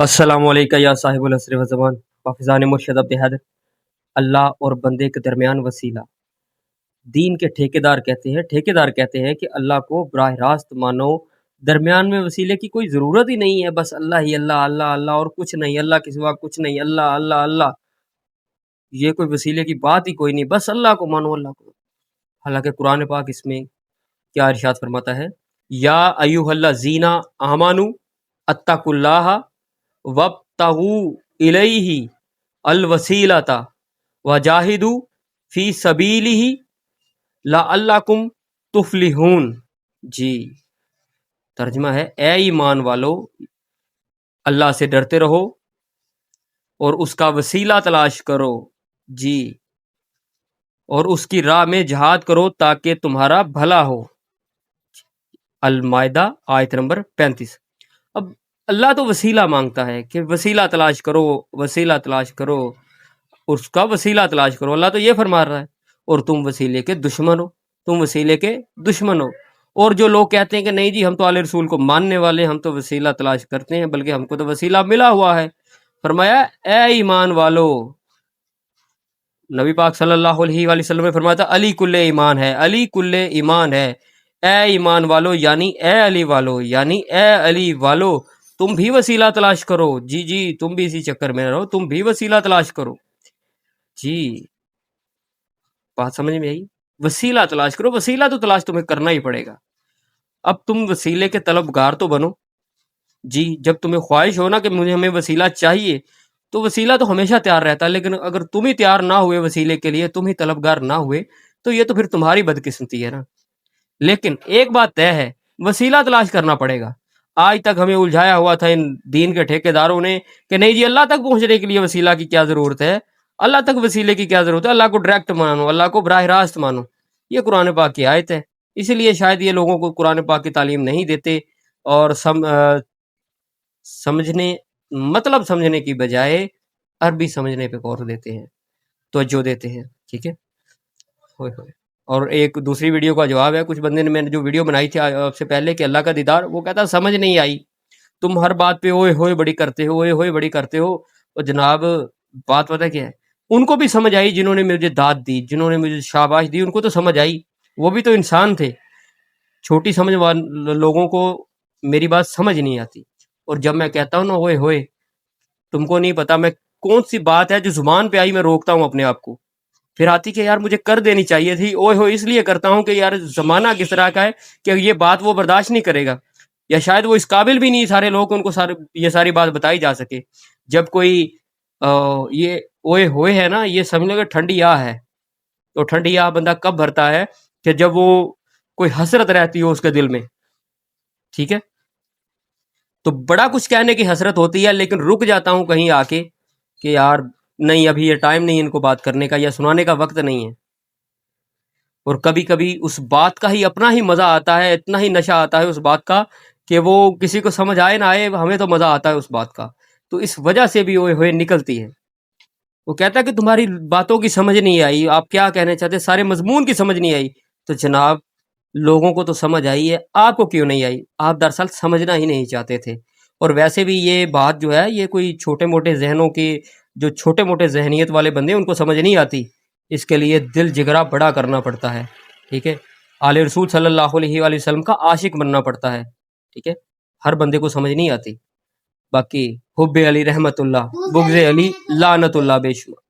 السلام علیکم یا صاحب العصر و زمان حافظان مرشد عبد حیدر۔ اللہ اور بندے کے درمیان وسیلہ دین کے ٹھیکیدار کہتے ہیں کہ اللہ کو براہ راست مانو، درمیان میں وسیلے کی کوئی ضرورت ہی نہیں ہے، بس اللہ ہی اللہ اللہ اللہ اور کچھ نہیں، اللہ کے سوا کچھ نہیں، اللہ اللہ اللہ، یہ کوئی وسیلے کی بات ہی کوئی نہیں، بس اللہ کو مانو، اللہ کو۔ حالانکہ قرآن پاک اس میں کیا ارشاد فرماتا ہے؟ یا ایھا الذین آمنوا اتقوا اللہ وابتغوا الیہ الوسیلۃ وجاہدوا فی سبیلہ لعلکم تفلحون۔ جی، ترجمہ ہے اے ایمان والو، اللہ سے ڈرتے رہو اور اس کا وسیلہ تلاش کرو، جی، اور اس کی راہ میں جہاد کرو تاکہ تمہارا بھلا ہو۔ المائدہ آیت نمبر 35۔ اب اللہ تو وسیلہ مانگتا ہے کہ وسیلہ تلاش کرو، وسیلہ تلاش کرو، اس کا وسیلہ تلاش کرو، اللہ تو یہ فرما رہا ہے، اور تم وسیلے کے دشمن ہو، تم وسیلے کے دشمن ہو۔ اور جو لوگ کہتے ہیں کہ نہیں جی ہم تو آل رسول کو ماننے والے، ہم تو وسیلہ تلاش کرتے ہیں، بلکہ ہم کو تو وسیلہ ملا ہوا ہے، فرمایا اے ایمان والو، نبی پاک صلی اللہ علیہ وآلہ وسلم نے فرمایا تھا علی کل ایمان ہے، علی کل ایمان ہے، اے ایمان والو یعنی اے علی والو، یعنی اے علی والو تم بھی وسیلہ تلاش کرو، جی جی تم بھی اسی چکر میں رہو، تم بھی وسیلہ تلاش کرو، جی، بات سمجھ میں آئی؟ وسیلہ تلاش کرو، وسیلہ تو تلاش تمہیں کرنا ہی پڑے گا۔ اب تم وسیلے کے طلبگار تو بنو، جی، جب تمہیں خواہش ہو نا کہ مجھے ہمیں وسیلہ چاہیے تو وسیلہ تو ہمیشہ تیار رہتا ہے، لیکن اگر تم ہی تیار نہ ہوئے وسیلے کے لیے، تم ہی طلبگار نہ ہوئے، تو یہ تو پھر تمہاری بدقسمتی ہے نا۔ لیکن ایک بات طے ہے، وسیلہ تلاش کرنا پڑے گا۔ آج تک ہمیں الجھایا ہوا تھا ان دین کے ٹھیکیداروں نے کہ نہیں جی اللہ تک پہنچنے کے لیے وسیلہ کی کیا ضرورت ہے، اللہ تک وسیلے کی کیا ضرورت ہے، اللہ کو ڈائریکٹ مانو، اللہ کو براہ راست مانو۔ یہ قرآن پاک کی آیت ہے، اسی لیے شاید یہ لوگوں کو قرآن پاک کی تعلیم نہیں دیتے اور سمجھنے مطلب سمجھنے کی بجائے عربی سمجھنے پہ غور دیتے ہیں، توجہ دیتے ہیں، ٹھیک ہے۔ ہوئے ہوئے اور ایک دوسری ویڈیو کا جواب ہے، کچھ بندے نے، میں نے جو ویڈیو بنائی تھی آپ سے پہلے کہ اللہ کا دیدار، وہ کہتا سمجھ نہیں آئی، تم ہر بات پہ اوئے ہوئے بڑی کرتے ہو، اوئے ہوئے بڑی کرتے ہو۔ اور جناب بات پتہ کیا ہے، ان کو بھی سمجھ آئی جنہوں نے مجھے داد دی، جنہوں نے مجھے شاباش دی، ان کو تو سمجھ آئی، وہ بھی تو انسان تھے۔ چھوٹی سمجھ والے لوگوں کو میری بات سمجھ نہیں آتی، اور جب میں کہتا ہوں نا اوئے ہوئے، تم کو نہیں پتا میں کون سی بات ہے جو زبان پہ آئی میں روکتا ہوں اپنے آپ کو، پھر آتی کہ یار مجھے کر دینی چاہیے تھی، اوئے ہوئے اس لیے کرتا ہوں کہ یار زمانہ کس طرح کا ہے کہ یہ بات وہ برداشت نہیں کرے گا، یا شاید وہ اس قابل بھی نہیں سارے لوگ ان کو یہ ساری بات بتائی جا سکے۔ جب کوئی یہ اوئے ہوئے ہے نا، یہ سمجھ لو کہ ٹھنڈی آہ ہے، تو ٹھنڈی آہ بندہ کب بھرتا ہے کہ جب وہ کوئی حسرت رہتی ہو اس کے دل میں، ٹھیک ہے، تو بڑا کچھ کہنے کی حسرت ہوتی ہے، لیکن رک جاتا ہوں کہیں آ کے کہ یار نہیں ابھی یہ ٹائم نہیں ان کو بات کرنے کا یا سنانے کا وقت نہیں ہے۔ اور کبھی کبھی اس بات کا ہی اپنا ہی مزہ آتا ہے، اتنا ہی نشہ آتا ہے اس بات کا کہ وہ کسی کو سمجھ آئے نہ آئے، ہمیں تو مزہ آتا ہے اس بات کا، تو اس وجہ سے بھی اوئے ہوئے نکلتی ہے۔ وہ کہتا ہے کہ تمہاری باتوں کی سمجھ نہیں آئی، آپ کیا کہنے چاہتے، سارے مضمون کی سمجھ نہیں آئی، تو جناب لوگوں کو تو سمجھ آئی ہے، آپ کو کیوں نہیں آئی؟ آپ دراصل سمجھنا ہی نہیں چاہتے تھے۔ اور ویسے بھی یہ بات جو ہے یہ کوئی چھوٹے موٹے ذہنوں کے، جو چھوٹے موٹے ذہنیت والے بندے ان کو سمجھ نہیں آتی، اس کے لیے دل جگرا بڑا کرنا پڑتا ہے، ٹھیک ہے، آل رسول صلی اللہ علیہ وآلہ وسلم کا عاشق بننا پڑتا ہے، ٹھیک ہے، ہر بندے کو سمجھ نہیں آتی۔ باقی حب علی رحمت اللہ، بغض علی لعنت اللہ بے شمار۔